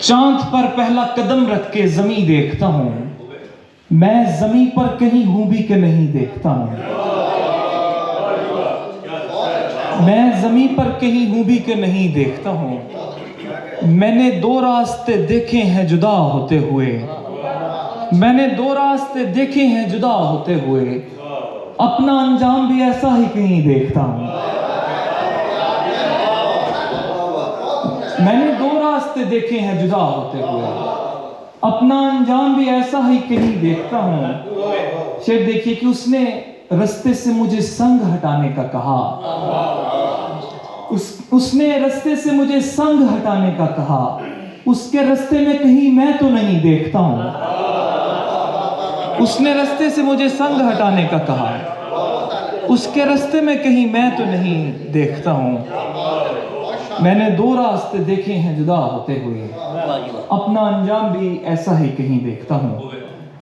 चांद पर पहला कदम रख के जमी देखता हूं, मैं जमी पर कहीं हूं भी कि नहीं देखता हूं। मैं जमी पर कहीं हूं भी कि नहीं देखता हूं। मैंने दो रास्ते देखे हैं जुदा होते हुए, मैंने दो रास्ते देखे हैं जुदा होते हुए, अपना अंजाम भी ऐसा ही कहीं देखता हूं। मैंने दो रास्ते देखे हैं जुदा होते हुए, अपना अंजाम भी ऐसा ही कहीं देखता हूं। शेर देखिए कि उसने रास्ते से मुझे संग हटाने का कहा, उसने रास्ते से मुझे संग हटाने का कहा। उसके रास्ते में कहीं मैं तो नहीं देखता हूं। उसने रास्ते से मुझे संग हटाने का कहा, उसके रास्ते में कहीं मैं तो नहीं देखता हूं। मैंने दो रास्ते देखे हैं जुदा होते हुए, अपना अंजाम भी ऐसा ही कहीं देखता हूं।